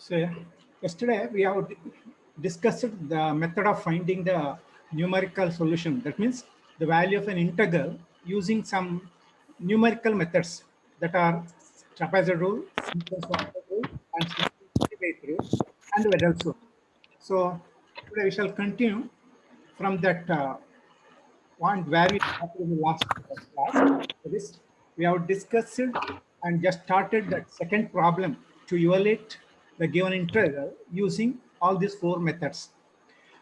So yesterday we have discussed the method of finding the numerical solution. That means the value of an integral using some numerical methods that are trapezoid rule, Simpson's rule, and Simpson's derivative rule, and Wedel's rule. So today we shall continue from that point where we started in the last class. That is, we have discussed and just started that second problem to evaluate the given integral using all these four methods.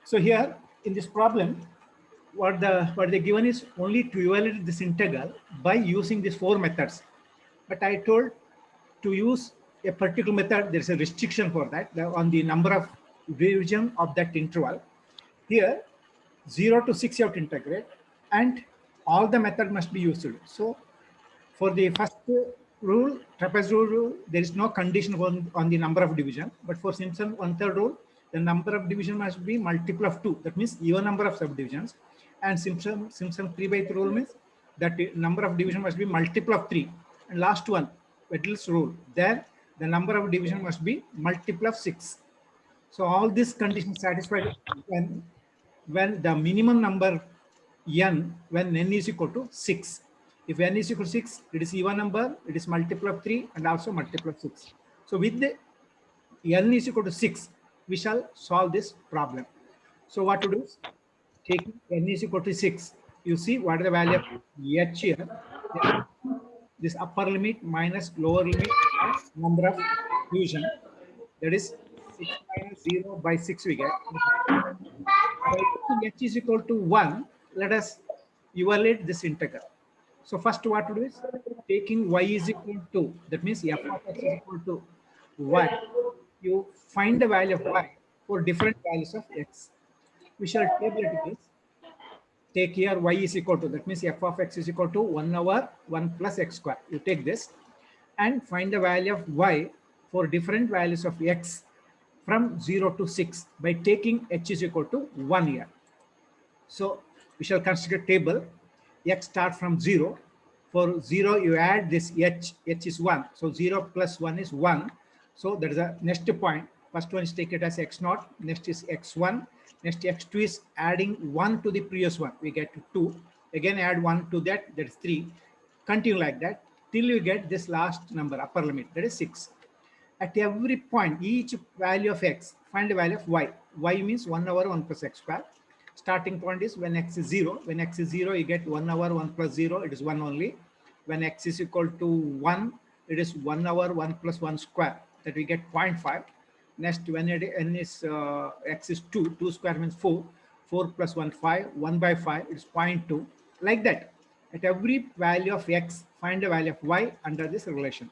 So here in this problem, what they given is only to evaluate this integral by using these four methods. But I told to use a particular method, there is a restriction for that on the number of division of that interval. Here 0 to 6 you have to integrate, and all the method must be used. So for the first rule, trapezoid rule, there is no condition on the number of division. But for Simpson 1/3 rule, the number of division must be multiple of 2. That means even number of subdivisions. And Simpson 3/3 rule means that the number of division must be multiple of 3. And last one, Wedel's rule, there the number of division must be multiple of 6. So all these conditions satisfied when the minimum number n, when n is equal to 6. If n is equal to 6, it is even number, it is multiple of 3 and also multiple of 6. So with the n is equal to 6, we shall solve this problem. So what to do is, taking n is equal to 6, you see what is the value of h here. This upper limit minus lower limit of number of division, that is 6 minus 0 by 6 we get. By taking h is equal to 1, let us evaluate this integral. So first what to do is, taking y is equal to, that means f of x is equal to y, you find the value of y for different values of x. We shall table it this. Take here y is equal to, that means f of x is equal to 1 over 1 plus x square. You take this and find the value of y for different values of x from 0 to 6 by taking h is equal to 1 here. So we shall construct a table. X start from 0. For 0, you add this h is 1. So 0 plus 1 is 1. So that is the next point. First one is take it as x0. Next is x1. Next x2 is adding 1 to the previous one. We get 2. Again add 1 to that. That is 3. Continue like that till you get this last number, upper limit. That is 6. At every point, each value of x, find the value of y. Y means 1 over 1 plus x square. Starting point is when x is 0. When x is 0, you get 1 over 1 plus 0. It is 1 only. When x is equal to 1, it is 1 over 1 plus 1 square. That we get 0.5. Next, when n is x is 2. 2 square means 4. 4 plus 1, 5. 1 by 5 is 0.2. Like that. At every value of x, find the value of y under this relation.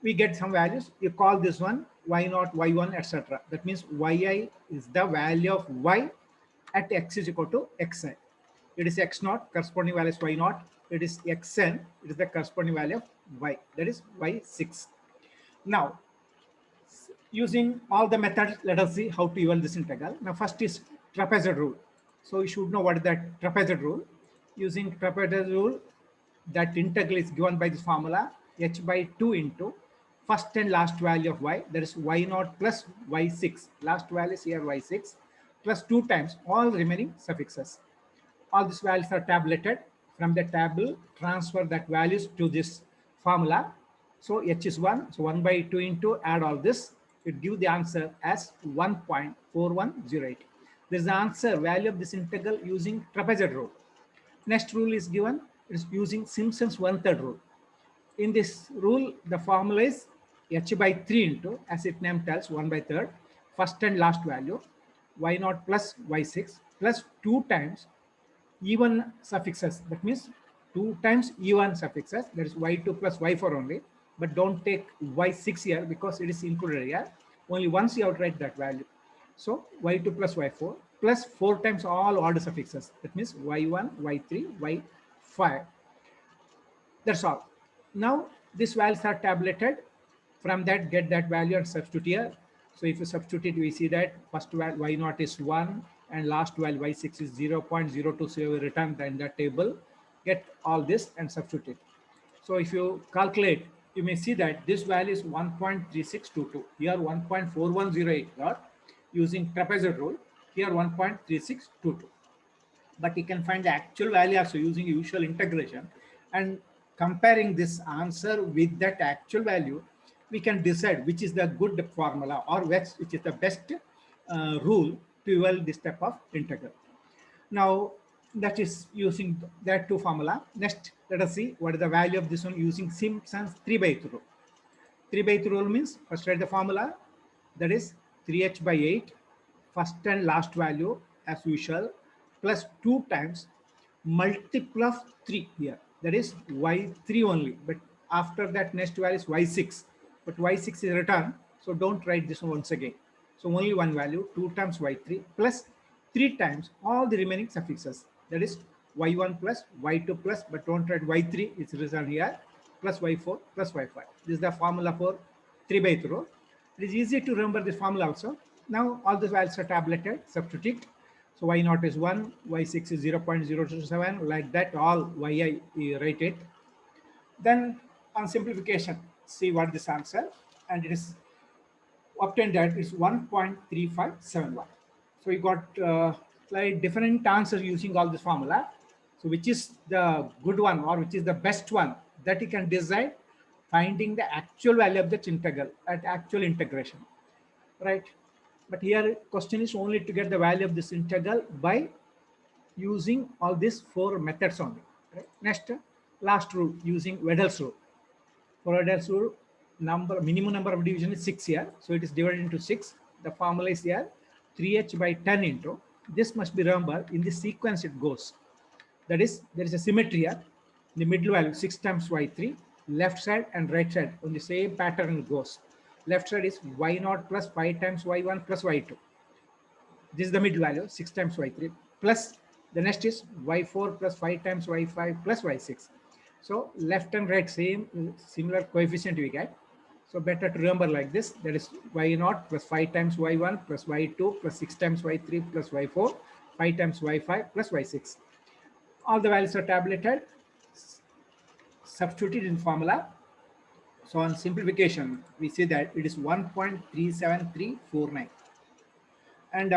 We get some values. You call this one y0, y1, etc. That means yi is the value of y at x is equal to xi. It is x0, corresponding value is y0. It is xn, it is the corresponding value of y. That is y6. Now, using all the methods, let us see how to evaluate this integral. Now, first is trapezoid rule. So you should know what is that trapezoid rule. Using trapezoid rule, that integral is given by this formula h by 2 into first and last value of y, that is y0 plus y6. Last value is here y6 plus 2 times all remaining suffixes. All these values are tabulated. From the table, transfer that values to this formula. So h is 1. So 1 by 2 into add all this. It gives the answer as 1.4108. This is the answer value of this integral using trapezoid rule. Next rule is given. It is using Simpson's 1/3 rule. In this rule, the formula is h by 3 into, as its name tells, 1 by 3rd, first and last value, y0 plus y6 plus 2 times even suffixes. That means 2 times even suffixes. That is y2 plus y4 only. But don't take y6 here because it is included here. Only once you have to write that value. So y2 plus y4 plus 4 times all odd suffixes. That means y1, y3, y5. That's all. Now these values are tabulated. From that, get that value and substitute here. So if you substitute, we see that first value y0 is 1 and last value y6 is 0.02. So we return in that table, get all this and substitute it. So if you calculate you may see that this value is 1.3622. Here 1.4108 got using trapezoid rule. Here 1.3622. But you can find the actual value also using usual integration, and comparing this answer with that actual value, we can decide which is the good formula or which is the best rule to evaluate this type of integral. Now that is using that two formula. Next, let us see what is the value of this one using Simpson's 3/8 rule. 3/8 rule means first write the formula, that is 3h by 8, first and last value as usual, plus 2 times multiple of 3 here, that is y3 only, but after that next value is y6, but y6 is returned, so don't write this one once again. So only one value, 2 times y3 plus 3 times all the remaining suffixes, that is y1 plus y2 plus, but don't write y3, it's written here, plus y4 plus y5. This is the formula for 3/8 rule. It is easy to remember this formula also. Now all the values are tabulated, substitute. So y0 is 1, y6 is 0.027, like that all yi write it. Then on simplification, see what this answer, and it is obtained that is 1.3571. So you got like different answers using all this formula. So which is the good one or which is the best one, that you can decide finding the actual value of that integral at actual integration, right? But here question is only to get the value of this integral by using all these 4 methods only, right? Next, last rule using Wedel's rule. For Wedel's rule, minimum number of division is 6 here, so it is divided into 6. The formula is here 3h by 10 into, this must be remembered in the sequence it goes. That is, there is a symmetry here. The middle value 6 times y3, left side and right side on the same pattern it goes. Left side is y0 plus 5 times y1 plus y2. This is the middle value, 6 times y3, plus the next is y4 plus 5 times y5 plus y6. So left and right same similar coefficient we get. So better to remember like this, that is y0 plus 5 times y1 plus y2 plus 6 times y3 plus y4, 5 times y5 plus y6. All the values are tabulated, substituted in formula. So on simplification, we see that it is 1.37349. And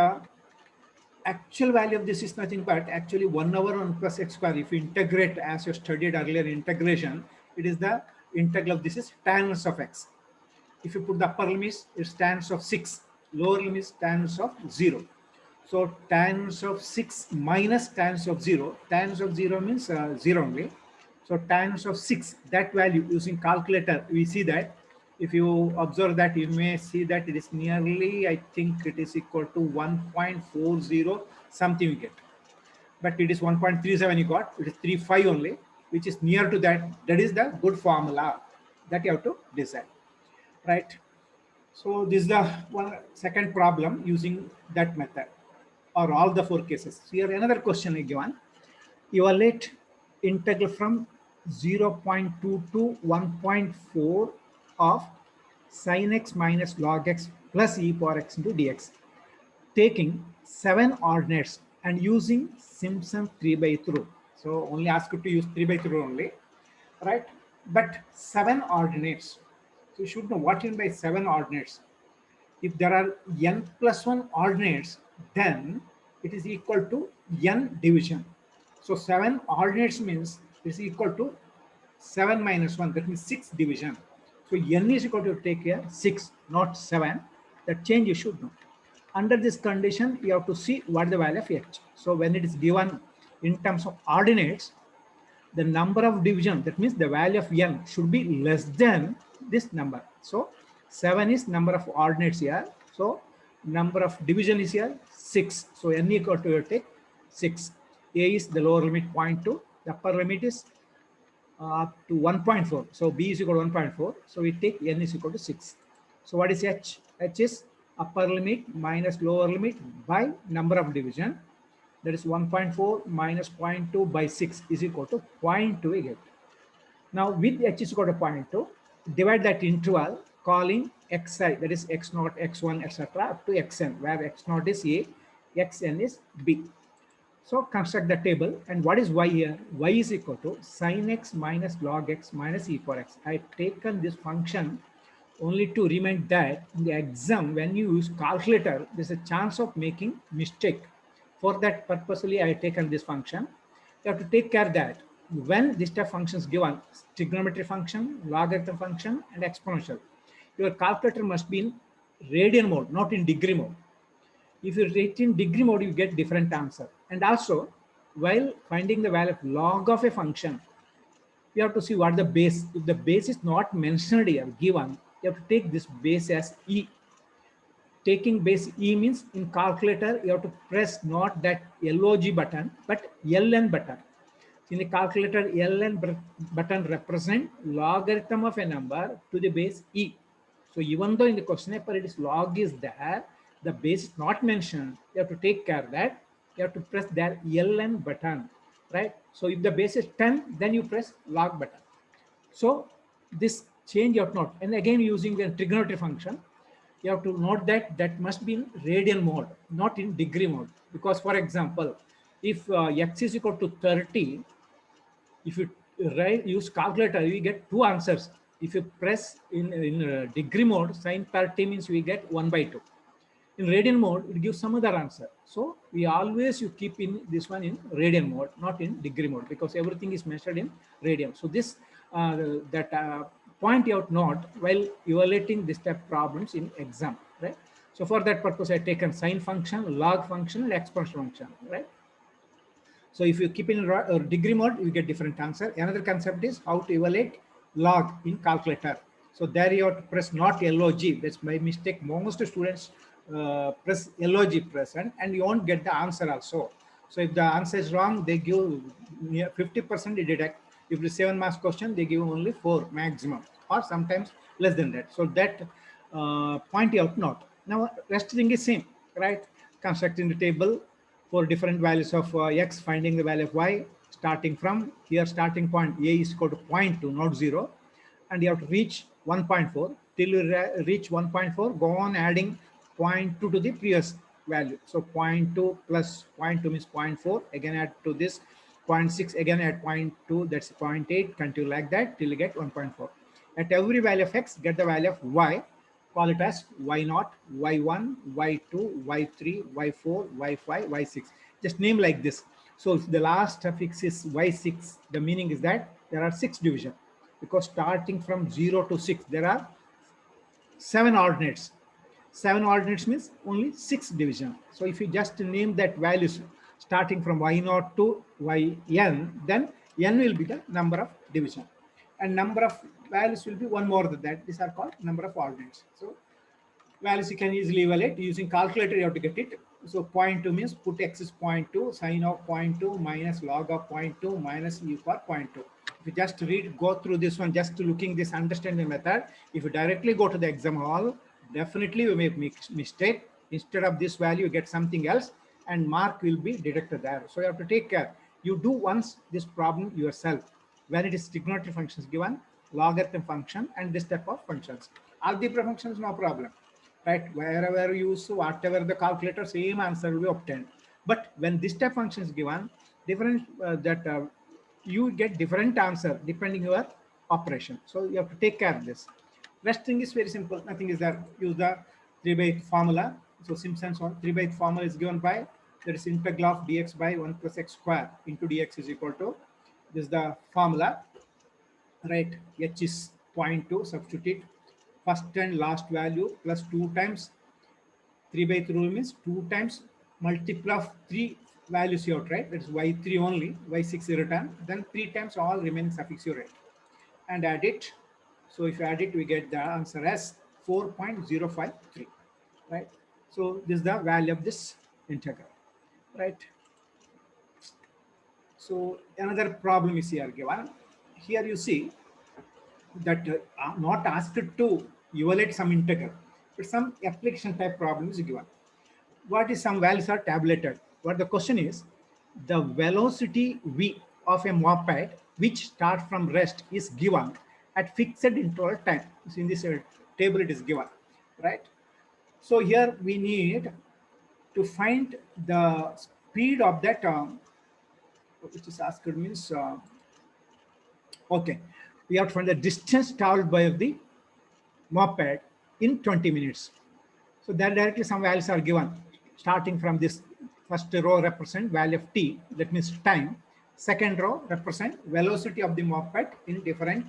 actual value of this is nothing but actually 1 over 1 plus x square. If you integrate as you studied earlier integration, it is the integral of this is tan inverse of x. If you put the upper limit, it's tan inverse of 6, lower limit is tan inverse of 0. So tan inverse of 6 minus tan inverse of 0, tan inverse of 0 means 0 only. So tan inverse of 6, that value using calculator, we see that if you observe that, you may see that it is nearly, I think it is equal to 1.40 something we get. But it is 1.37 you got, it is 3.5 only, which is near to that. That is the good formula that you have to decide, right? So this is the second problem using that method or all the 4 cases. So here another question is given. Evaluate integral from 0.2 to 1.4 of sin x minus log x plus e power x into dx, taking 7 ordinates and using Simpson 3/8 rule. So only ask you to use 3/8 rule only, right? But 7 ordinates. So you should know what you mean by 7 ordinates. If there are n plus 1 ordinates, then it is equal to n division. So 7 ordinates means it is equal to 7 minus 1, that means 6 division. So n is equal to, take here 6, not 7. That change you should know. Under this condition, you have to see what the value of h. So when it is given in terms of ordinates, the number of division, that means the value of n should be less than this number. So 7 is number of ordinates here. So number of division is here 6. So n equal to, you take 6. A is the lower limit 0.2. The upper limit is up to 1.4. So b is equal to 1.4. So we take n is equal to 6. So what is h? H is upper limit minus lower limit by number of division. That is 1.4 minus 0.2 by 6 is equal to 0.2 we get. Now with h is equal to 0.2, divide that interval calling xi, that is x0, x1, etc. up to xn, where x0 is a, xn is b. So construct the table. And what is y here? Y is equal to sin x minus log x minus e power x. I have taken this function only to remind that in the exam, when you use calculator, there's a chance of making mistake. For that purposely, I have taken this function. You have to take care that when this type of function is given, trigonometry function, logarithm function, and exponential, your calculator must be in radian mode, not in degree mode. If you rate in degree mode, you get different answer. And also, while finding the value of log of a function, you have to see what the base. If the base is not mentioned here, given, you have to take this base as e. Taking base e means in calculator, you have to press not that LOG button, but LN button. In the calculator, LN button represent logarithm of a number to the base e. So even though in the question paper it is log is there, the base is not mentioned. You have to take care that you have to press that LN button, right? So if the base is 10, then you press log button. So this change you have to note. And again, using the trigonometry function, you have to note that that must be in radian mode, not in degree mode. Because for example, if x is equal to 30, if you use calculator, you get two answers. If you press in degree mode, sin 30 means we get 1 by 2. In radian mode, it gives some other answer. So we always you keep in this one in radian mode, not in degree mode, because everything is measured in radian. So this point you have to note while evaluating this type of problems in exam, right? So for that purpose, I have taken sine function, log function, and exponential function, right? So if you keep in degree mode, you get different answer. Another concept is how to evaluate log in calculator. So there you have to press not LOG. That's by mistake. Most students press LOG present and you won't get the answer also. So if the answer is wrong, they give 50% they deduct. If the 7 marks question, they give only 4 maximum or sometimes less than that. So that point you have to note. Now rest thing is same, right? Constructing the table for different values of x, finding the value of y, starting from here, starting point a is equal to 0.2, not 0, and you have to reach 1.4. Till you reach 1.4, go on adding 0.2 to the previous value. So 0.2 plus 0.2 means 0.4, again add to this 0.6, again add 0.2, that's 0.8, continue like that till you get 1.4. At every value of x, get the value of y, call it as y0, y1, y2, y3, y4, y5, y6. Just name like this. So if the last suffix is y6, the meaning is that there are 6 divisions. Because starting from 0 to 6, there are 7 ordinates. 7 ordinates means only 6 division. So if you just name that values starting from y0 to yn, then n will be the number of division. And number of values will be one more than that. These are called number of ordinates. So values you can easily evaluate using calculator. You have to get it. So 0.2 means put x is 0.2, sine of 0.2 minus log of 0.2 minus e power 0.2. If you just go through this one, just looking this understanding method, if you directly go to the exam hall, definitely you may make mistake. Instead of this value, you get something else and mark will be deducted there. So you have to take care. You do once this problem yourself. When it is trigonometry functions given, logarithm function, and this type of functions. Algebra functions, no problem, right? Wherever you use whatever the calculator, same answer will be obtained. But when this type of function is given, different you get different answer depending your operation. So you have to take care of this. Rest thing is very simple. Nothing is there. Use the 3/8 formula. So Simpson's one 3/8 formula is given by, that is integral of dx by 1 plus x square into dx is equal to, this is the formula, right? H is 0.2, substitute first and last value plus 2 times 3/3 rule means 2 times multiple of 3 values you have, right? That is y3 only, y6 you return, then 3 times all remaining suffix you write and add it. So if you add it, we get the answer as 4.053, right? So this is the value of this integral, right? So another problem is here given. Here you see that not asked to evaluate some integral, but some application type problem is given. What is some values are tabulated? What the question is, the velocity v of a moped which starts from rest is given at fixed interval time. So in this table it is given, right? So here we need to find the speed of that, which is asked means, okay, we have to find the distance traveled by the moped in 20 minutes. So that directly some values are given. Starting from this first row represent value of t, that means time. Second row represent velocity of the moped in different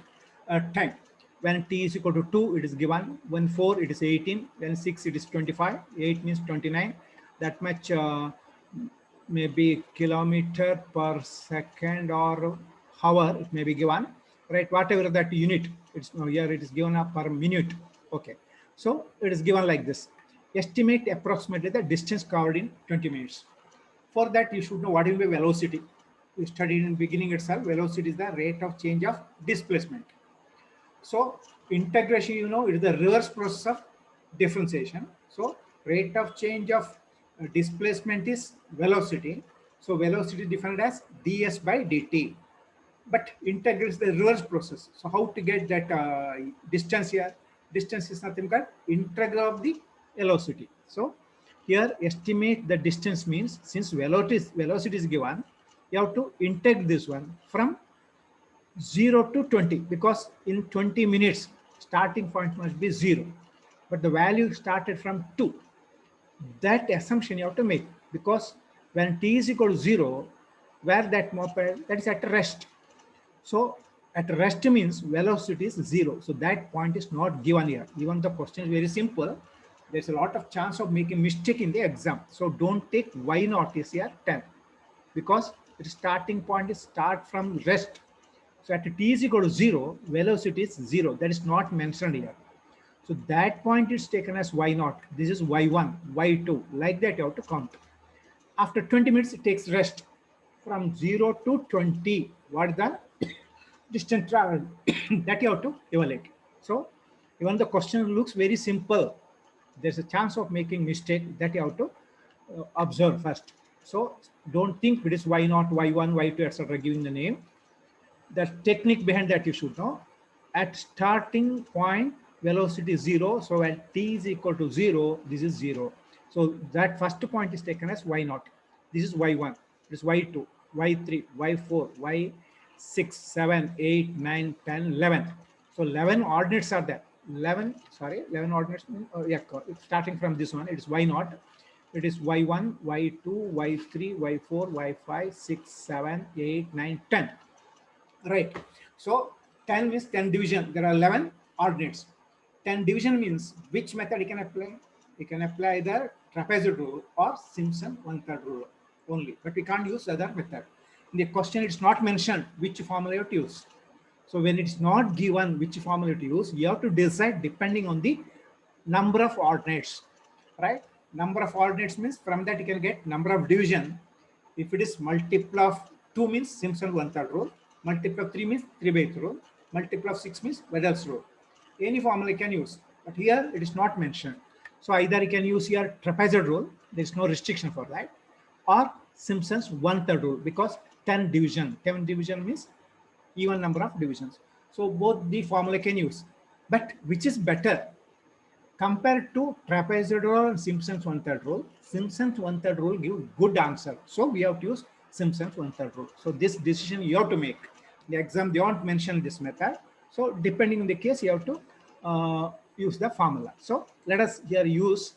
time. When t is equal to 2, it is given. When 4, it is 18. When 6, it is 25. 8 means 29. That much maybe kilometer per second or hour it may be given, right? Whatever that unit, it's here it is given up per minute. Okay, so it is given like this. Estimate approximately the distance covered in 20 minutes. For that, you should know what is the velocity. We studied in the beginning itself. Velocity is the rate of change of displacement. So integration, you know, it is the reverse process of differentiation. So rate of change of displacement is velocity. So velocity is defined as ds by dt. But integral is the reverse process. So how to get that distance here? Distance is nothing but integral of the velocity. So here estimate the distance means since velocity is given, you have to integrate this one from 0 to 20, because in 20 minutes starting point must be 0, but the value started from 2. That assumption you have to make, because when t is equal to 0, where that moped, that is at rest. So at rest means velocity is 0. So that point is not given here. Even the question is very simple. There's a lot of chance of making mistake in the exam. So don't take y naught is here 10, because the starting point is start from rest. So at t is equal to 0, velocity is 0. That is not mentioned here. So that point is taken as y naught. This is y1, y2. Like that you have to count. After 20 minutes, it takes rest. From 0 to 20, what is the distance traveled? That you have to evaluate. So even the question looks very simple, there's a chance of making mistake, that you have to observe first. So don't think it is y naught, y1, y2, etc. giving the name. The technique behind that you should know. At starting point, velocity is 0. So when t is equal to 0, this is 0. So that first point is taken as y naught. This is y1, this is y2, y3, y4, y6, 7, 8, 9, 10, 11. So 11 ordinates are there. 11 ordinates, starting from this one, it is y naught. It is y1, y2, y3, y4, y5, 6, 7, 8, 9, 10. Right. So 10 means 10 division. There are 11 ordinates. 10 division means which method you can apply? You can apply either trapezoid rule or Simpson 1/3 rule only, but we can't use other method. In the question, it's not mentioned which formula you have to use. So when it's not given which formula to use, you have to decide depending on the number of ordinates, right? Number of ordinates means from that you can get number of division. If it is multiple of 2 means Simpson 1/3 rule, multiple of 3 means 3/8 rule, multiple of 6 means Wedel's rule. Any formula you can use, but here it is not mentioned. So either you can use here trapezoid rule, there is no restriction for that, or Simpson's 1/3 rule, because 10 division. 10 division means even number of divisions. So both the formula can use. But which is better? Compared to trapezoid rule and Simpson's 1/3 rule, Simpson's 1/3 rule gives good answer. So we have to use Simpson's 1/3 rule. So this decision you have to make. The exam, they won't mention this method. So depending on the case, you have to use the formula. So let us here use,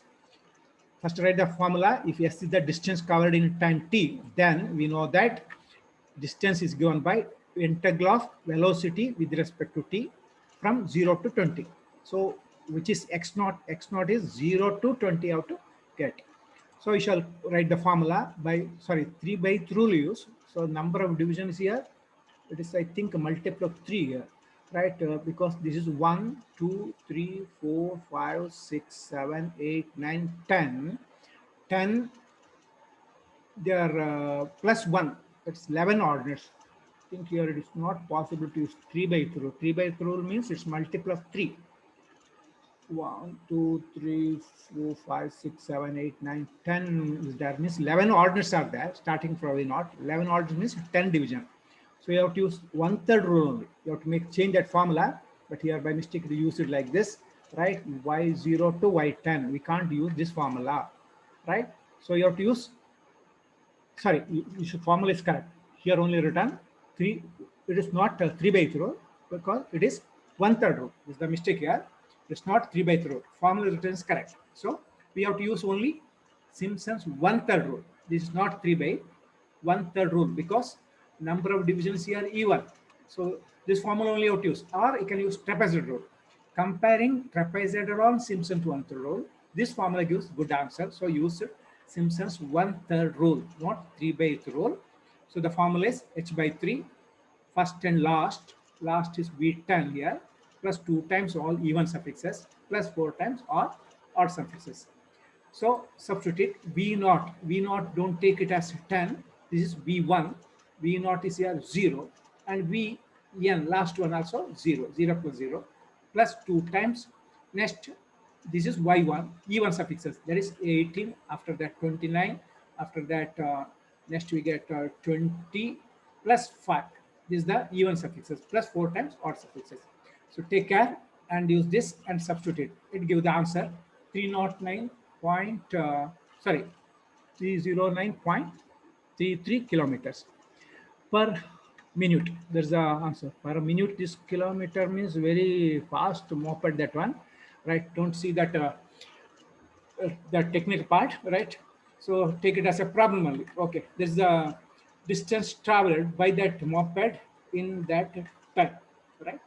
first write the formula. If s is the distance covered in time t, then we know that distance is given by integral of velocity with respect to t from 0 to 20. So which is x naught is 0 to 20 how to get. So we shall write the formula by 3/8 rule use. So number of divisions here, it is I think a multiple of 3 here, right? Because this is 1, 2, 3, 4, 5, 6, 7, 8, 9, 10. 10, they are plus 1, that's 11 ordinates. I think here it is not possible to use 3/8 rule. 3/8 rule means it's multiple of 3. 1, 2, 3, 4, 5, 6, 7, 8, 9, 10 is there, means 11 ordinates are there, starting from y naught. 11 ordinates means 10 division. So you have to use 1/3 rule only. You have to change that formula, but here by mistake we use it like this, right? y0 to y10. We can't use this formula, right? So you have to use sorry, you should formula is correct. Here only written 3, it is not 3 by 3 rule because it is 1/3 rule. This is the mistake here. It's not 3 by 3 rule. Formula written is correct. So we have to use only Simpson's 1/3 rule. This is not 3 by 1/3 rule because number of divisions here even. So this formula only you have to use, or you can use trapezoid rule. Comparing trapezoid on Simpson's 1/3 rule, this formula gives good answer. So use Simpson's 1/3 rule, not 3 by 3 rule. So the formula is h by 3, first and last. Last is V10 here, plus 2 times all even suffixes, plus 4 times all odd suffixes. So substitute V naught. V naught, don't take it as 10. This is V1. V naught is here 0. And Vn, last one also 0. 0 plus 0. Plus 2 times. Next, this is Y1. even suffixes. That is 18. After that 29. After that, next we get 20 plus 5. This is the even suffixes. Plus 4 times odd suffixes. So take care and use this and substitute. It gives the answer 309. 309.33 kilometers per minute. There's the answer. Per minute, this kilometer means very fast moped, that one, right? Don't see that the technical part, right? So take it as a problem only. Okay, there's the distance traveled by that moped in that time, right?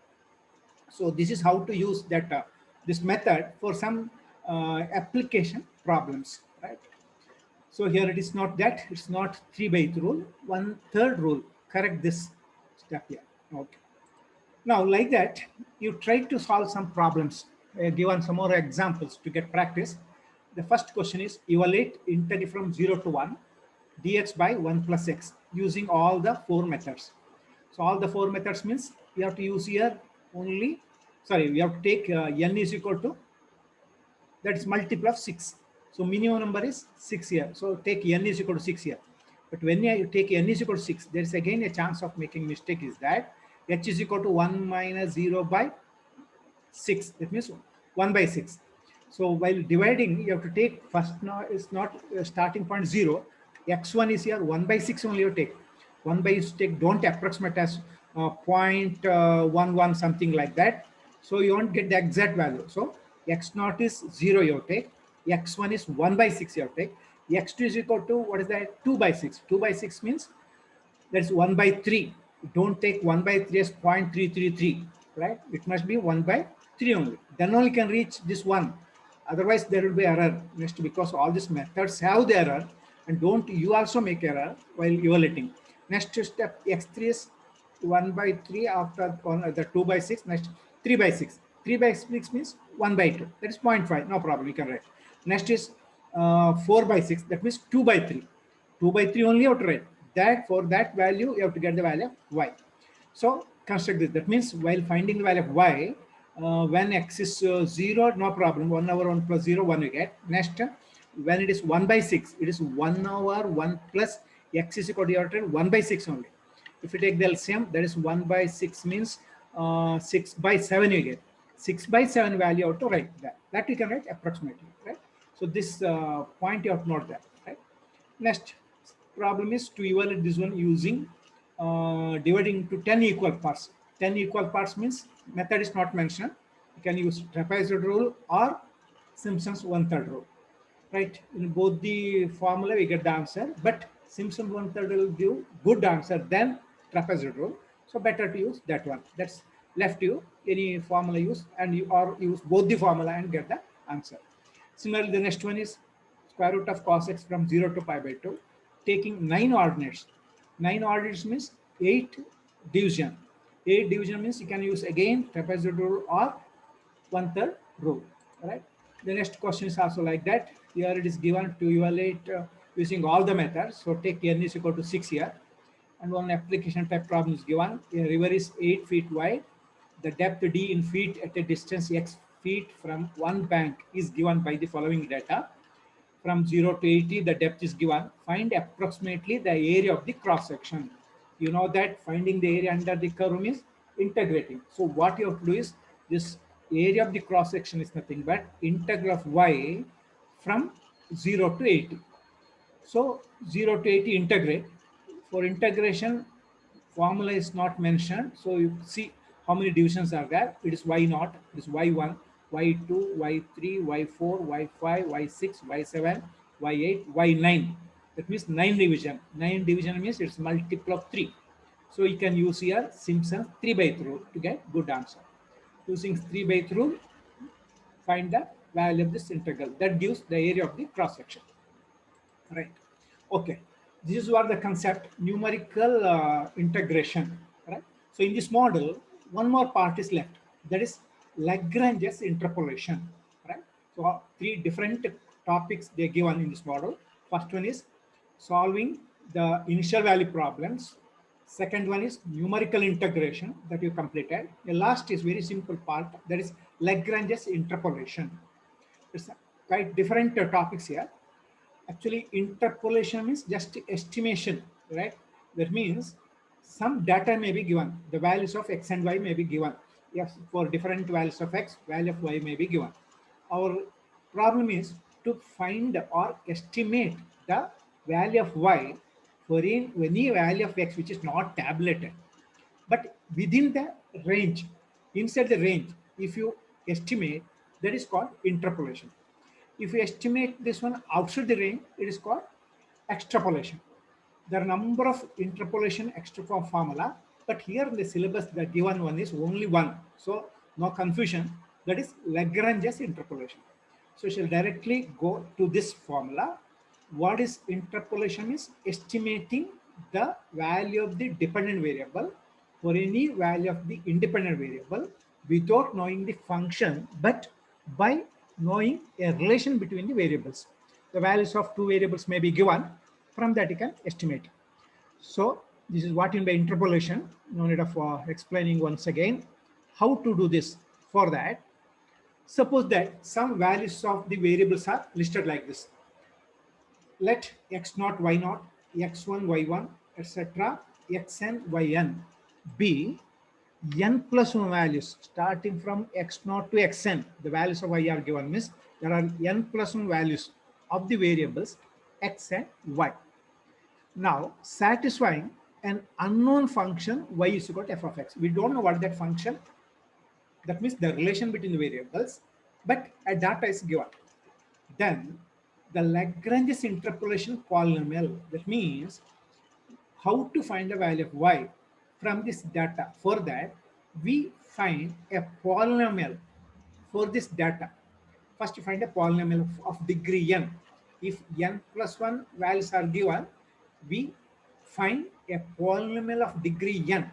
So this is how to use that this method for some application problems, right? So here it is not that, it's not 3 by 3 rule, 1/3 rule. Correct this step here. Okay. Now like that, you try to solve some problems. Given some more examples to get practice. The first question is evaluate integral from 0 to 1 dx by 1 plus x using all the 4 methods. So all the 4 methods means we have to use here only, sorry, we have to take n is equal to, that is multiple of 6. So minimum number is 6 here. So take n is equal to 6 here. But when you take n is equal to 6, there is again a chance of making mistake is that h is equal to 1 minus 0 by 6. That means 1 by 6. So while dividing, you have to take first, now is not starting point 0. x1 is here 1 by 6 only you take. 1 by 6 take, don't approximate as 0.11 something like that. So you won't get the exact value. So x0 is 0 you take. x1 is 1 by 6 you take. x2 is equal to, what is that? 2 by 6. 2 by 6 means that's 1 by 3. Don't take 1 by 3 as 0.333, right? It must be 1 by 3 only. Then only can reach this 1. Otherwise, there will be error next, because all these methods have the error, and don't you also make error while evaluating. Next step, x3 is 1 by 3 after the 2 by 6. Next 3 by 6. 3 by 6 means 1 by 2. That is 0.5. No problem. You can write. Next is 4 by 6. That means 2 by 3. 2 by 3 only you have to write. That for that value, you have to get the value of y. So construct this. That means while finding the value of y, when x is 0, no problem. 1 over 1 plus 0, 1 you get. Next, when it is 1 by 6, it is 1 over 1 plus x is equal to 1 by 6 only. If you take the LCM, that is 1 by 6 means 6 by 7 you get. 6 by 7 value out to write that. That you can write approximately, right? So this point you have to note that, right? Next problem is to evaluate this one using dividing into 10 equal parts. 10 equal parts means method is not mentioned. You can use trapezoid rule or Simpson's 1/3 rule, right? In both the formula we get the answer, but Simpson's 1/3 will give good answer than trapezoid rule. So better to use that one. That's left you any formula use, and you or use both the formula and get the answer. Similarly, the next one is square root of cos x from 0 to pi by 2, taking 9 ordinates. 9 ordinates means 8 division. 8 division means you can use again trapezoid rule or 1/3 rule, right? The next question is also like that. Here it is given to evaluate using all the methods. So take n is equal to 6 here, and one application type problem is given. A river is 8 feet wide. The depth d in feet at a distance x feet from one bank is given by the following data. From 0 to 80, the depth is given. Find approximately the area of the cross section. You know that finding the area under the curve means integrating. So what you have to do is, this area of the cross section is nothing but integral of y from 0 to 80. So 0 to 80 integrate. For integration, formula is not mentioned. So you see how many divisions are there. It is y0, it is y1, y2, y3, y4, y5, y6, y7, y8, y9. That means 9 division. 9 division means it's multiple of 3. So you can use here Simpson's 3/8 rule to get good answer. Using 3/8 rule, find the value of this integral. That gives the area of the cross section. Right. Okay. This is what the concept numerical integration. Right. So in this model, one more part is left. That is Lagrange's interpolation. Right. So three different topics they given in this model. First one is solving the initial value problems. Second one is numerical integration that you completed. The last is very simple part, that is Lagrange's interpolation. It's quite different topics here. Actually, interpolation means just estimation, right? That means some data may be given. The values of x and y may be given. Yes, for different values of x, value of y may be given. Our problem is to find or estimate the value of y for any value of x which is not tabulated. But within the range, inside the range, if you estimate, that is called interpolation. If you estimate this one outside the range, it is called extrapolation. There are a number of interpolation extra formula, but here in the syllabus, the given one is only one. So no confusion. That is Lagrange's interpolation. So we shall directly go to this formula. What is interpolation? Is estimating the value of the dependent variable for any value of the independent variable without knowing the function, but by knowing a relation between the variables. The values of two variables may be given. From that you can estimate. So this is what in by interpolation. No need of explaining once again how to do this. For that, suppose that some values of the variables are listed like this. Let x0, y0, x1, y1, etc., xn, yn be n plus 1 values starting from x0 to xn. The values of y are given, means there are n plus 1 values of the variables x and y. Now satisfying an unknown function y is equal to f of x. We don't know what that function. That means the relation between the variables, but a data is given. Then the Lagrange's interpolation polynomial. That means how to find the value of y from this data. For that, we find a polynomial for this data. First, you find a polynomial of degree n. If n plus 1 values are given, we find a polynomial of degree n.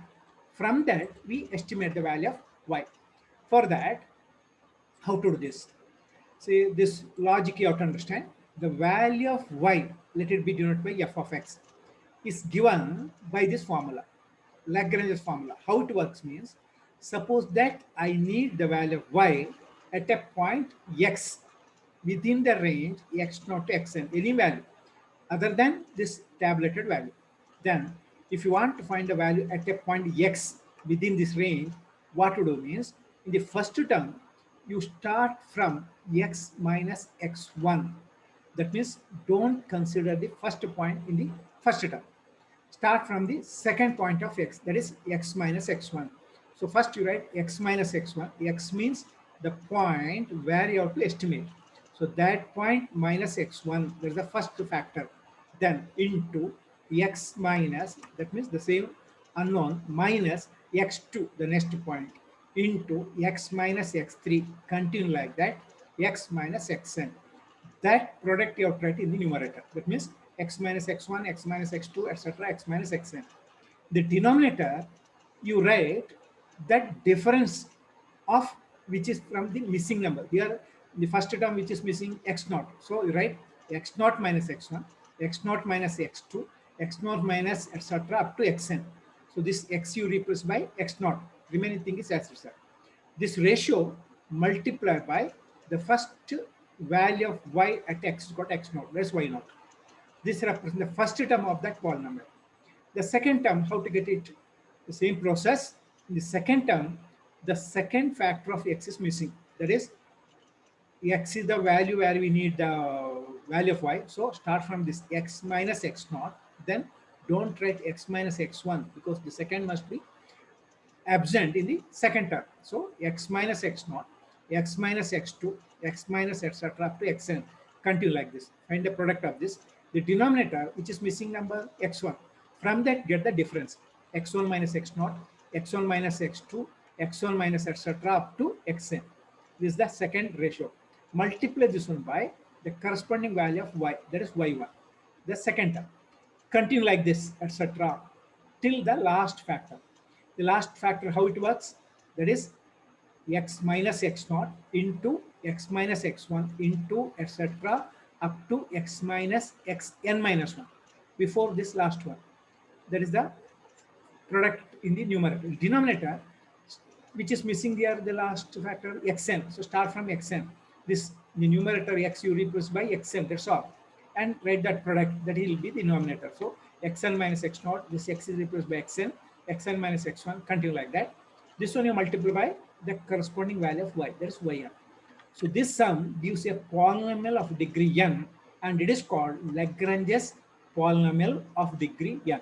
From that, we estimate the value of y. For that, how to do this? See, this logic you have to understand. The value of y, let it be denoted by f of x, is given by this formula, Lagrange's formula. How it works means, suppose that I need the value of y at a point x within the range x0 to xn, any value other than this tabulated value. Then if you want to find the value at a point x within this range, what to do means, in the first term, you start from x minus x1. That means don't consider the first point in the first term. Start from the second point of x, that is x minus x1. So first you write x minus x1. X means the point where you have to estimate. So that point minus x1, that is the first factor. Then into x minus, that means the same unknown, minus x2, the next point, into x minus x3, continue like that, x minus xn. That product you have to write in the numerator. That means x minus x1, x minus x2, etc., x minus xn. The denominator, you write that difference of which is from the missing number. Here, the first term which is missing x0. So you write x0 minus x1, x0 minus x2, x0 minus etc. up to xn. So this x you replace by x0. Remaining thing is as result. This ratio multiplied by the first value of y at x is got x0, that's y0. This represents the first term of that polynomial. The second term, how to get it? The same process. In the second term, the second factor of x is missing. That is, x is the value where we need the value of y. So start from this x minus x naught, then don't write x minus x1 because the second must be absent in the second term. So x minus x naught, x minus x2, x minus etc. up to xn. Continue like this. Find the product of this. The denominator, which is missing number x1. From that, get the difference. x1 minus x naught, x1 minus x2, x1 minus etc. up to xn. This is the second ratio. Multiply this one by the corresponding value of y, that is y1. The second term. Continue like this, etc. till the last factor. The last factor, how it works? That is x minus x naught into x minus x1 into etc. up to x minus xn minus 1 before this last one. That is the product in the numerator. Denominator, which is missing here, the last factor xn. So start from xn. This the numerator x you replace by xn. That's all, and write that product. That will be the denominator. So xn minus x naught. This x is replaced by xn. Xn minus x1. Continue like that. This one you multiply by the corresponding value of y. That is yn. So this sum gives a polynomial of degree n, and it is called Lagrange's polynomial of degree n.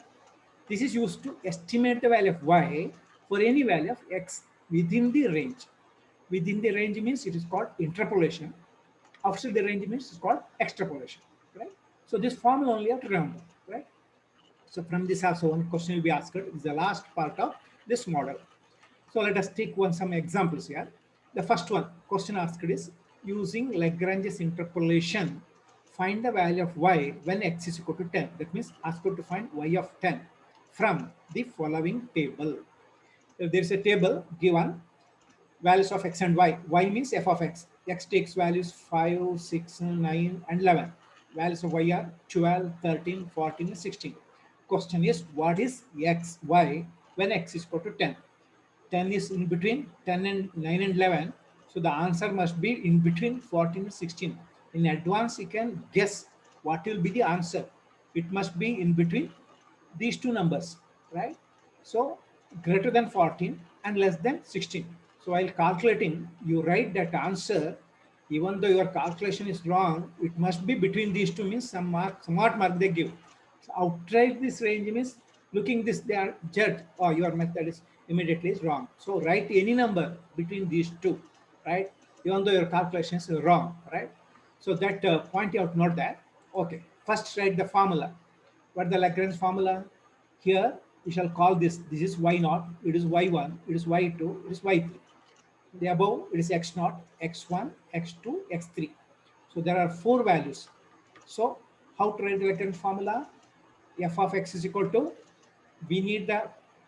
This is used to estimate the value of y for any value of x within the range. Within the range means it is called interpolation. Outside the range means it's called extrapolation. Right? So this formula only have to remember. Right? So from this also one question will be asked. Is the last part of this model. So let us take some examples here. The first one question asked is using Lagrange's interpolation, find the value of y when x is equal to 10. That means asked to find y of 10 from the following table. If there is a table given values of x and y. Y means f of x. X takes values 5, 6, 9, and 11. Values of y are 12, 13, 14, and 16. Question is, what is x, y when x is equal to 10? 10 is in between 10 and 9 and 11. So the answer must be in between 14 and 16. In advance, you can guess what will be the answer. It must be in between these two numbers, right? So greater than 14 and less than 16. So while calculating, you write that answer, even though your calculation is wrong, it must be between these two, means some smart mark they give. So outside this range means looking this, they are judged, or your method is immediately is wrong. So write any number between these two, right? Even though your calculation is wrong, right? So that point you have to note that. Okay, first write the formula. What the Lagrange formula? Here we shall call this is y naught, it is y1, it is y2, it is y3. The above it is x naught, x1, x2, x3. So there are 4 values. So how to write the Lagrange formula? F of x is equal to, we need the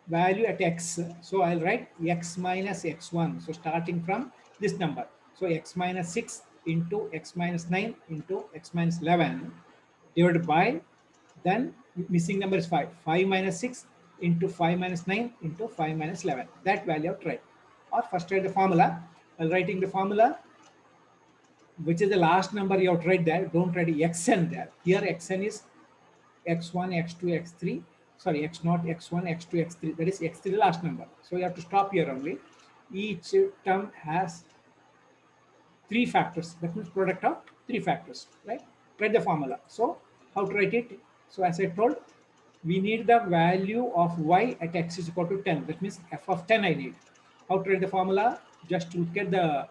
value at x. So I'll write x minus x1. So starting from this number. So x minus 6 into x minus 9 into x minus 11 divided by, then missing number is 5. 5 minus 6 into 5 minus 9 into 5 minus 11. That value of try. Or first write the formula. While writing the formula, which is the last number you have to write there. Don't write xn there. Here xn is x1, x2, x3. Sorry, x0, x1, x2, x3. That is x3 the last number. So you have to stop here only. Each term has 3 factors. That means product of 3 factors. Right? Write the formula. So how to write it? So as I told, we need the value of y at x is equal to 10. That means f of 10 I need. How to write the formula? Just look at the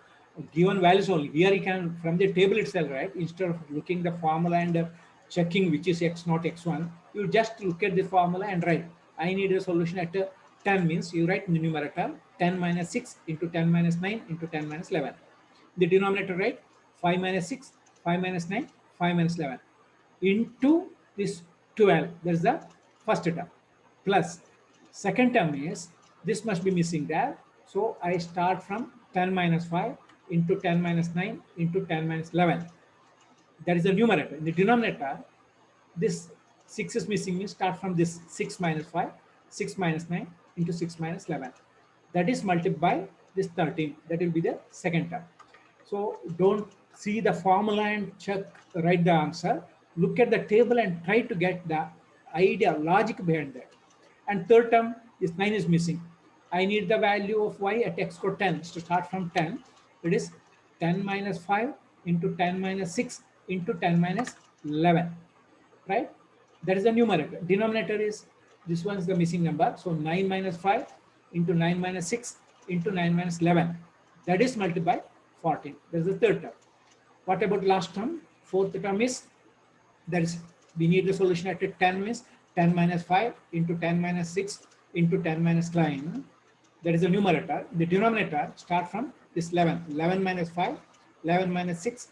given values only. Here you can, from the table itself, right? Instead of looking the formula and checking which is x0, x1, you just look at the formula and write. I need a solution at 10 means you write in the numerator 10 minus 6 into 10 minus 9 into 10 minus 11. The denominator, right? 5 minus 6, 5 minus 9, 5 minus 11 into this 12. That's the first term. Plus second term is this must be missing there. So I start from 10 minus 5 into 10 minus 9 into 10 minus 11. That is the numerator. In the denominator, this 6 is missing, means start from this 6 minus 5, 6 minus 9 into 6 minus 11. That is multiplied by this 13. That will be the second term. So don't see the formula and check, write the answer. Look at the table and try to get the idea, logic behind that. And third term, this 9 is missing. I need the value of y at x equal to 10. To start from 10, it is 10 minus 5 into 10 minus 6 into 10 minus 11, right? That is the numerator. Denominator is, this one is the missing number. So 9 minus 5 into 9 minus 6 into 9 minus 11. That is multiplied by 14. That is the third term. What about last term? Fourth term is, that is, we need the solution at 10 means 10 minus 5 into 10 minus 6 into 10 minus 9. That is the numerator. The denominator start from this 11. 11 minus 5, 11 minus 6,